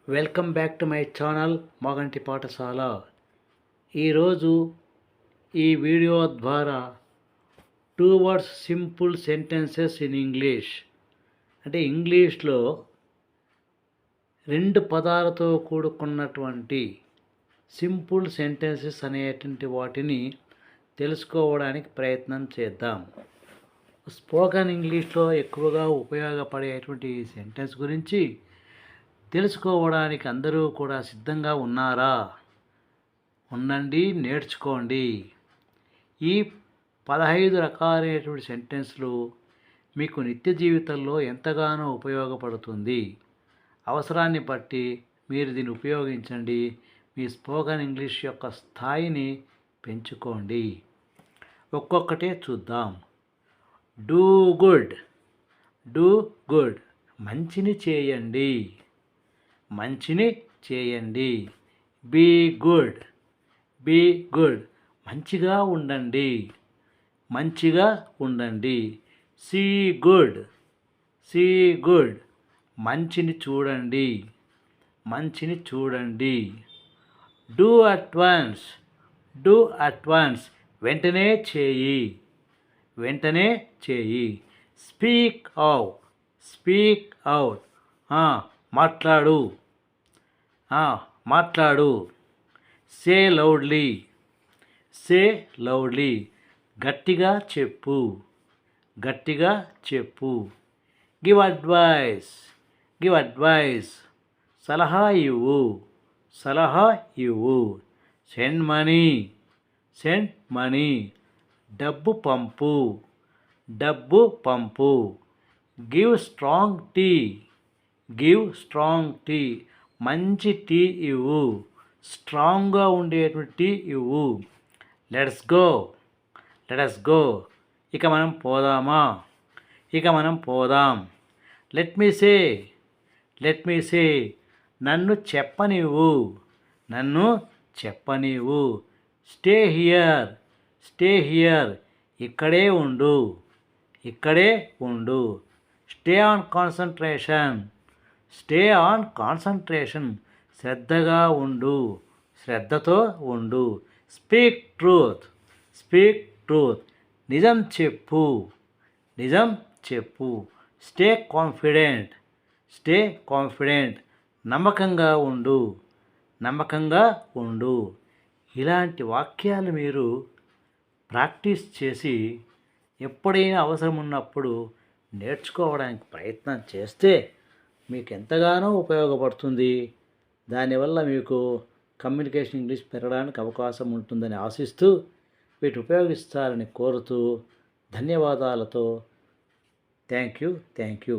Welcome back to my channel Maganti పాఠశాల. ఈరోజు ఈ వీడియో ద్వారా 2 words simple sentences in English అంటే ఇంగ్లీష్లో 2 పదాలతో కూడుకున్నటువంటి సింపుల్ సెంటెన్సెస్ అనేటువంటి వాటిని తెలుసుకోవడానికి ప్రయత్నం చేద్దాం. స్పోకెన్ ఇంగ్లీష్లో ఎక్కువగా ఉపయోగపడేటువంటి సెంటెన్స్ గురించి తెలుసుకోవడానికి అందరూ కూడా సిద్ధంగా ఉన్నారా? ఉండండి, నేర్చుకోండి. ఈ 15 రకాలైనటువంటి సెంటెన్స్లు మీకు నిత్య జీవితంలో ఎంతగానో ఉపయోగపడుతుంది. అవసరాన్ని బట్టి మీరు దీన్ని ఉపయోగించండి. మీ స్పోకెన్ ఇంగ్లీష్ యొక్క స్థాయిని పెంచుకోండి. ఒక్కొక్కటే చూద్దాం. Do good. డూ గుడ్ మంచిని చేయండి. మంచిని చేయండి. Be good. బీ గుడ్ మంచిగా ఉండండి. మంచిగా ఉండండి. See good. సీ గుడ్ మంచిని చూడండి. మంచిని చూడండి. Do at once. Do at once వెంటనే చేయి. వెంటనే చేయి. Speak out. స్పీక్ అవుట్ మాట్లాడు. మాట్లాడు. Say loudly. సే లౌడ్లీ గట్టిగా చెప్పు. గట్టిగా చెప్పు. Give advice. గివ్ అడ్వైస్ సలహా ఇవ్వు. సలహా ఇవ్వు. Send money. సెండ్ మనీ డబ్బు పంపు. డబ్బు పంపు. Give strong tea. Give strong tea మంచి టీ ఇవ్వు. స్ట్రాంగ్గా ఉండేటువంటి టీ ఇవ్వు. Let's go. లెట్స్ గో ఇక మనం పోదామా. ఇక మనం పోదాం. లెట్ మీ సే. లెట్ మీ సే నన్ను చెప్పనివ్వు. నన్ను చెప్పనివ్వు. Stay here. స్టే హియర్ ఇక్కడే ఉండు. ఇక్కడే ఉండు. Stay on concentration. Stay on concentration శ్రద్ధగా ఉండు. శ్రద్ధతో ఉండు. Speak truth. స్పీక్ ట్రూత్ నిజం చెప్పు. నిజం చెప్పు. Stay confident. స్టే కాన్ఫిడెంట్ నమ్మకంగా ఉండు. నమ్మకంగా ఉండు. ఇలాంటి వాక్యాలు మీరు ప్రాక్టీస్ చేసి ఎప్పుడైనా అవసరం ఉన్నప్పుడు నేర్చుకోవడానికి ప్రయత్నం చేస్తే మీకు ఎంతగానో ఉపయోగపడుతుంది. దానివల్ల మీకు కమ్యూనికేషన్ ఇంగ్లీష్ పెరగడానికి అవకాశం ఉంటుందని ఆశిస్తూ వీటి ఉపయోగిస్తారని కోరుతూ ధన్యవాదాలతో థ్యాంక్ యూ.